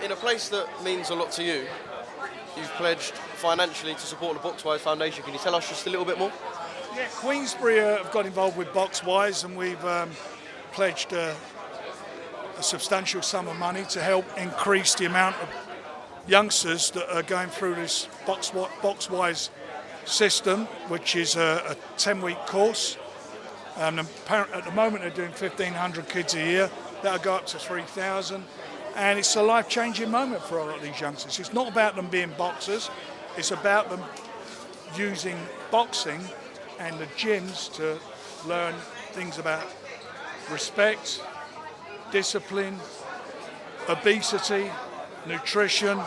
In a place that means a lot to you, you've pledged financially to support the Boxwise Foundation. Can you tell us just a little bit more? Yeah, Queensbury have got involved with Boxwise, and we've pledged a substantial sum of money to help increase the amount of youngsters that are going through this Boxwise system, which is a 10-week course. At the moment they're doing 1,500 kids a year. That'll go up to 3,000. And it's a life-changing moment for a lot of these youngsters. It's not about them being boxers. It's about them using boxing and the gyms to learn things about respect, discipline, obesity, nutrition,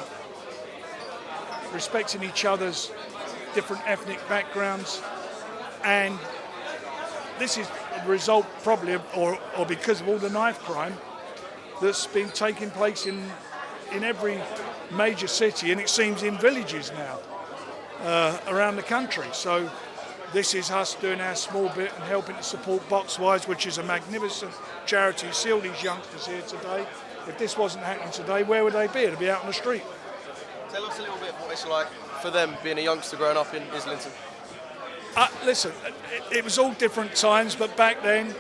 respecting each other's different ethnic backgrounds. And this is a result probably or because of all the knife crime that's been taking place in every major city, and it seems in villages now around the country. So this is us doing our small bit and helping to support Boxwise, which is a magnificent charity. You see all these youngsters here today. If this wasn't happening today, where would they be? They'd be out on the street. Tell us a little bit what it's like for them being a youngster growing up in Islington. Listen, it was all different times, but back then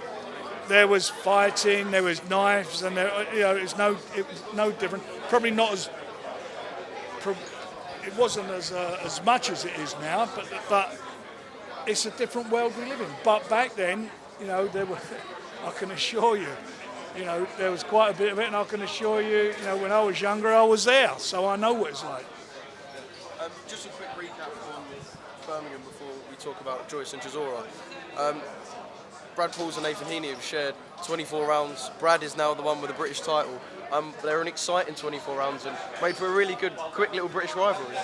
there was fighting, there was knives, and it was no different. Probably not as. It wasn't as much as it is now, but it's a different world we live in. But back then, there were. I can assure you, there was quite a bit of it, and I can assure you, when I was younger, I was there, so I know what it's like. Just a quick recap on Birmingham before we talk about Joyce and Chisora. Brad Pauls and Nathan Heaney have shared 24 rounds. Brad is now the one with the British title. They're an exciting 24 rounds and made for a really good, quick little British rivalry.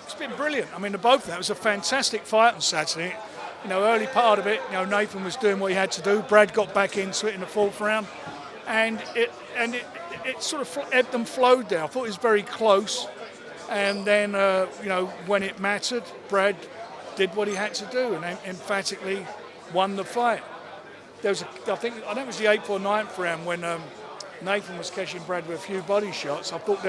It's been brilliant. I mean, both of them. It was a fantastic fight on Saturday. Early part of it, Nathan was doing what he had to do. Brad got back into it in the fourth round, and it sort of ebbed and flowed there. I thought it was very close, and then when it mattered, Brad did what he had to do and emphatically won the fight. There was, I think it was the 8th or 9th round when Nathan was catching Brad with a few body shots. I thought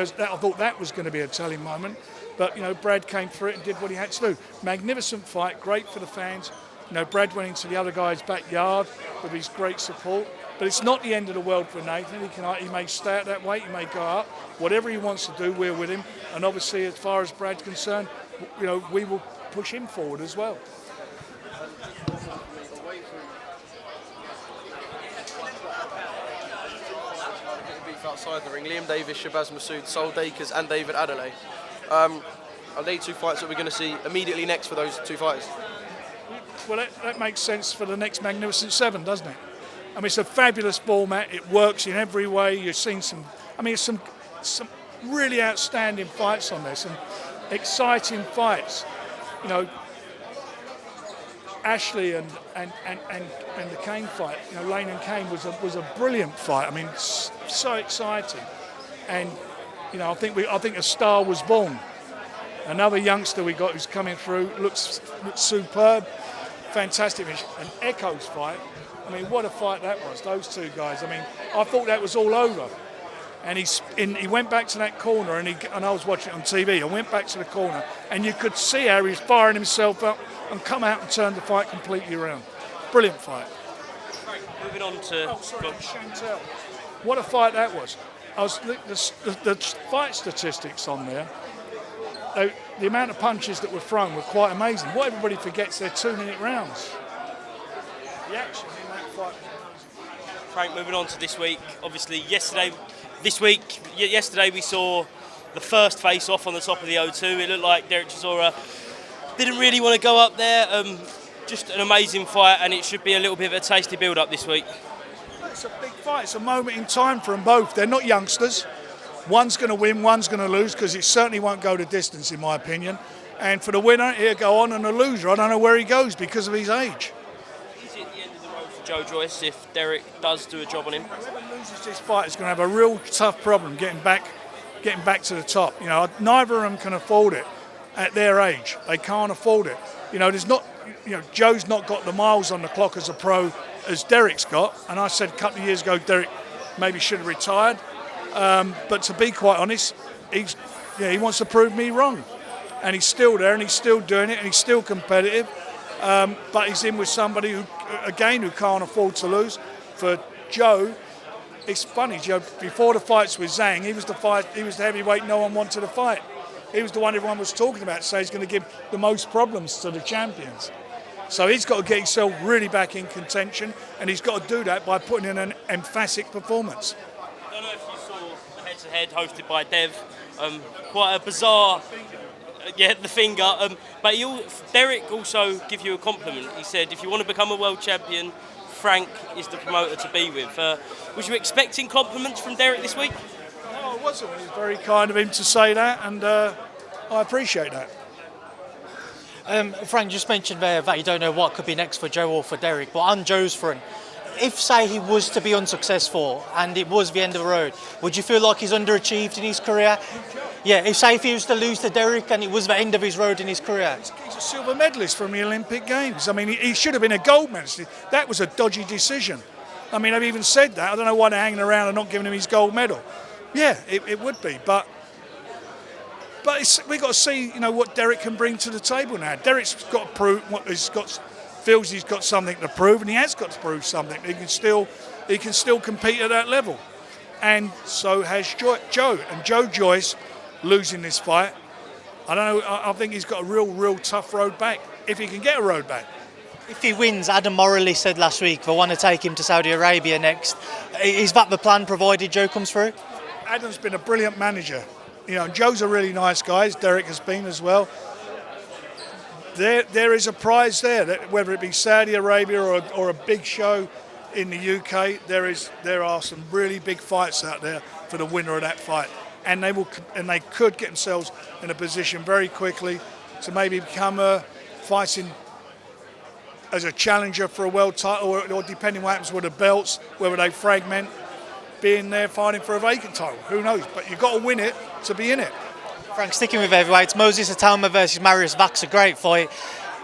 that was going to be a telling moment, but Brad came through it and did what he had to do. Magnificent fight, great for the fans. Brad went into the other guy's backyard with his great support. But it's not the end of the world for Nathan. He may stay at that weight, he may go up. Whatever he wants to do, we're with him. And obviously, as far as Brad's concerned, we will push him forward as well. Outside the ring, Liam Davis, Shabazz Masood, Sol Dakers and David Adelaide. Are they two fights that we're going to see immediately next for those two fighters? Well, that makes sense for the next Magnificent Seven, doesn't it? I mean, it's a fabulous format. It works in every way. You've seen some really outstanding fights on there, some exciting fights. Ashley and the Kane fight, Lane and Kane was a brilliant fight. I mean, so exciting, and I think a star was born. Another youngster we got who's coming through looks superb, fantastic. And Echo's fight, I mean, what a fight that was. Those two guys. I mean, I thought that was all over, and he went back to that corner, and I was watching it on TV. I went back to the corner, and you could see how he was firing himself up and come out and turn the fight completely around. Brilliant fight. Moving on to... Chantel. What a fight that was. The fight statistics on there, the amount of punches that were thrown were quite amazing. What everybody forgets, they're 2-minute rounds. The action in that fight. Frank, moving on to this week. Obviously, yesterday we saw the first face-off on the top of the O2. It looked like Derek Chisora didn't really want to go up there. Just an amazing fight, and it should be a little bit of a tasty build-up this week. It's a big fight. It's a moment in time for them both. They're not youngsters. One's going to win, one's going to lose, because it certainly won't go the distance, in my opinion. And for the winner, he'll go on, and the loser, I don't know where he goes because of his age. Is it the end of the road for Joe Joyce if Derek does do a job on him? Whoever loses this fight is going to have a real tough problem getting back to the top. Neither of them can afford it at their age. They can't afford it. Joe's not got the miles on the clock as a pro as Derek's got. And I said a couple of years ago, Derek maybe should have retired. But to be quite honest, he wants to prove me wrong. And he's still there, and he's still doing it, and he's still competitive. But he's in with somebody who can't afford to lose. For Joe, it's funny, Joe, before the fights with Zhang, he was the heavyweight no one wanted to fight. He was the one everyone was talking about, so he's going to give the most problems to the champions. So he's got to get himself really back in contention, and he's got to do that by putting in an emphatic performance. I don't know if you saw the head-to-head hosted by Dev. Quite a bizarre, the finger. But Derek also gave you a compliment. He said, if you want to become a world champion, Frank is the promoter to be with. Was you expecting compliments from Derek this week? No, I wasn't. It was very kind of him to say that, and I appreciate that. Frank just mentioned there that you don't know what could be next for Joe or for Derek, but on Joe's front, if, say, he was to be unsuccessful and it was the end of the road, would you feel like he's underachieved in his career? Yeah, if he was to lose to Derek and it was the end of his road in his career. He's a silver medalist from the Olympic Games. I mean, he should have been a gold medalist. That was a dodgy decision. I mean, I've even said that. I don't know why they're hanging around and not giving him his gold medal. Yeah, it would be, but we've got to see, what Derek can bring to the table now. Derek's got to prove feels he's got something to prove, and he has got to prove something. He can still compete at that level, and so has Joe. And Joe Joyce losing this fight, I don't know. I think he's got a real tough road back if he can get a road back. If he wins, Adam Morley said last week they want to take him to Saudi Arabia next. Is that the plan, provided Joe comes through? Adam's been a brilliant manager. And Joe's a really nice guy, as Derek has been as well. There is a prize there, whether it be Saudi Arabia or a big show in the UK. There are some really big fights out there for the winner of that fight, and they could get themselves in a position very quickly to maybe become fighting as a challenger for a world title, or depending what happens with the belts, whether they fragment, being there fighting for a vacant title. Who knows? But you've got to win it to be in it. Frank, sticking with heavyweights, Moses Itauma versus Marius Vach's a great fight.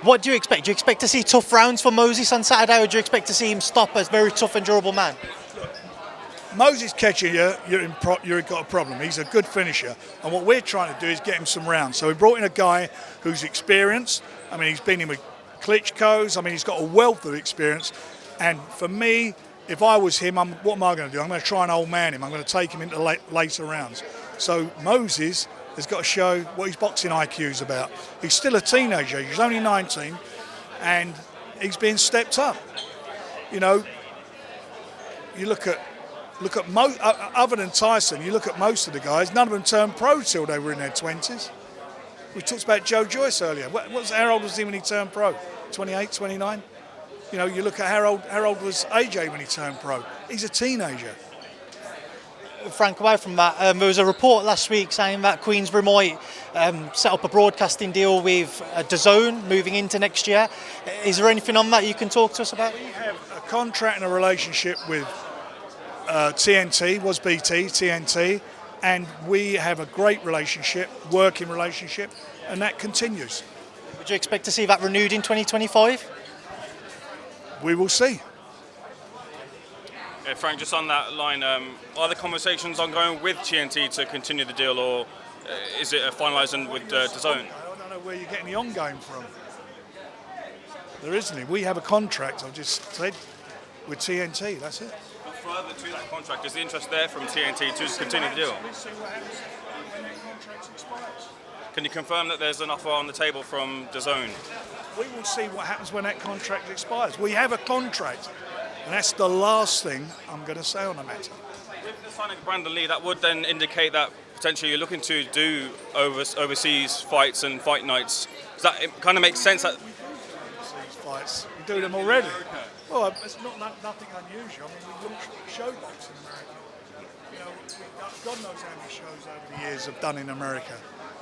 What do you expect? Do you expect to see tough rounds for Moses on Saturday, or do you expect to see him stop as a very tough and durable man? Moses catching you've got a problem. He's a good finisher, and what we're trying to do is get him some rounds. So we brought in a guy who's experienced. I mean, he's been in with Klitschko's. I mean, he's got a wealth of experience. And for me, if I was him, what am I going to do? I'm going to try and old man him. I'm going to take him into later rounds. So Moses has got to show what his boxing IQ is about. He's still a teenager. He's only 19, and he's being stepped up. You look at other than Tyson, you look at most of the guys, none of them turned pro till they were in their 20s. We talked about Joe Joyce earlier. How old was he when he turned pro? 28, 29? You look at how old was AJ when he turned pro? He's a teenager. Frank, away from that, there was a report last week saying that Queensbury might set up a broadcasting deal with Dazn moving into next year. Is there anything on that you can talk to us about? We have a contract and a relationship with TNT, was BT, TNT, and we have a great relationship, working relationship, and that continues. Would you expect to see that renewed in 2025? We will see. Yeah, Frank, just on that line, are the conversations ongoing with TNT to continue the deal, or is it finalising with Dazn? I don't know where you're getting the ongoing from. There isn't it. We have a contract, I've just said, with TNT, that's it. But further to that contract, is the interest there from TNT to continue the deal? Let's see what happens when that contract expires. Can you confirm that there's an offer on the table from Dazn? We will see what happens when that contract expires. We have a contract, and that's the last thing I'm going to say on the matter. With the signing of Brandon Lee, that would then indicate that potentially you're looking to do overseas fights and fight nights. Does that kind of make sense? That Overseas fights, we do them already. Well, it's nothing unusual. I mean, we launched showbox in America. God knows how many shows over the years have done in America,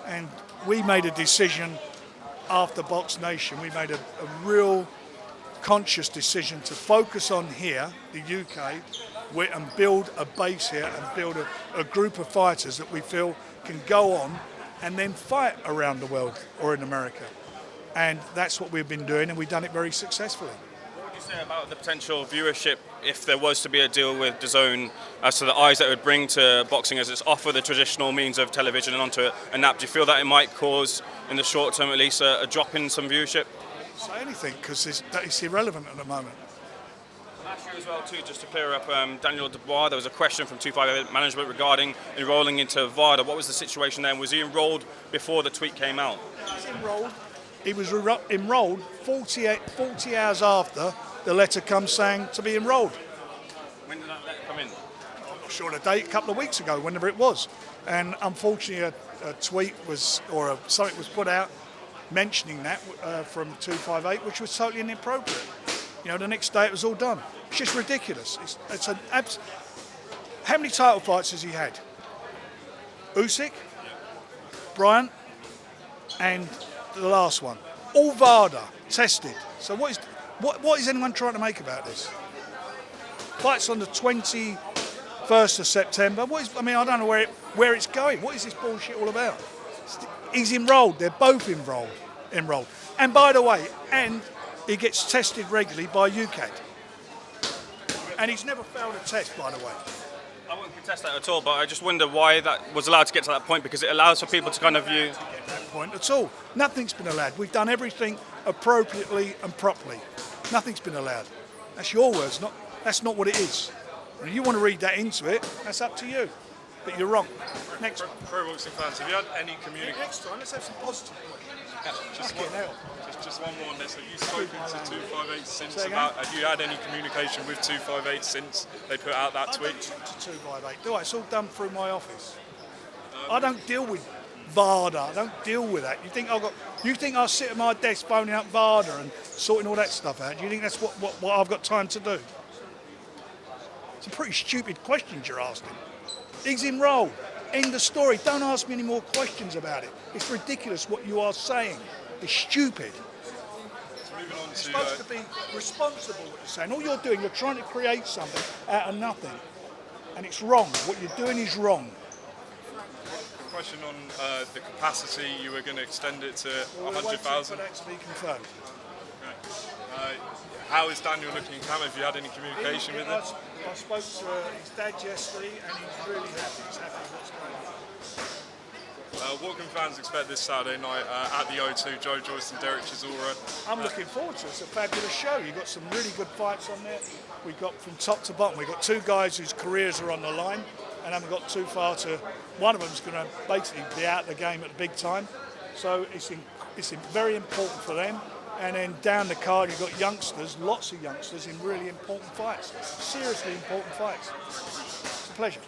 and we made a decision. After Box Nation, we made a real conscious decision to focus on here, the UK, and build a base here and build a group of fighters that we feel can go on and then fight around the world or in America. And that's what we've been doing, and we've done it very successfully. you say about the potential viewership if there was to be a deal with Dazn as to the eyes that it would bring to boxing as it's off of the traditional means of television and onto an app? Do you feel that it might cause, in the short term at least, a drop in some viewership? Say anything because it's irrelevant at the moment. Last year as well too, just to clear up, Daniel Dubois, there was a question from 258 management regarding enrolling into VADA. What was the situation then? Was he enrolled before the tweet came out? He was enrolled 40 hours after the letter comes saying to be enrolled. When did that letter come in? I'm not sure the date, a couple of weeks ago, whenever it was. And unfortunately a tweet was, or something was put out mentioning that from 258, which was totally inappropriate. You know, the next day it was all done. It's just ridiculous. It's an How many title fights has he had? Usyk, Bryant, and the last one. All VADA, tested. So what is anyone trying to make about this? Fights on the 21st of September. I don't know where it's going. What is this bullshit all about? He's enrolled. They're both enrolled. And by the way, he gets tested regularly by UCAD. And he's never failed a test, by the way. I wouldn't contest that at all, but I just wonder why that was allowed to get to that point, because it allows for people to kind of view... At that point at all. Nothing's been allowed. We've done everything appropriately and properly. Nothing's been allowed. That's your words, that's not what it is. And if you want to read that into it, that's up to you. But you're wrong. Next one. Pro boxing fans, have you had any communication? Next time, let's have some positive. Just one more on this. Have you spoken to 258 since Say again? about? Have you had any communication with 258 since they put out that tweet? I don't talk to 258, do I? It's all done through my office. I don't deal with VADA. I don't deal with that. You think I'll sit at my desk phoning up VADA and sorting all that stuff out? Do you think that's what I've got time to do? It's a pretty stupid question you're asking. He's enrolled. End of story. Don't ask me any more questions about it. It's ridiculous what you are saying. It's stupid. Moving on You're to supposed to be responsible what you're saying. All you're doing, you're trying to create something out of nothing. And it's wrong. What you're doing is wrong. question on the capacity. You were going to extend it to We're waiting 100,000. for that to be confirmed. How is Daniel looking, Cam? Have you had any communication with him? I spoke to his dad yesterday and he's really happy. He's happy with what's going on. What can fans expect this Saturday night at the O2? Joe Joyce and Joyce-Chisora. I'm looking forward to it. It's a fabulous show. You've got some really good fights on there. We've got from top to bottom. We've got two guys whose careers are on the line and haven't got too far to. One of them's going to basically be out of the game at the big time. So it's very important for them. And then down the card, you've got youngsters, lots of youngsters in really important fights, seriously important fights. It's a pleasure.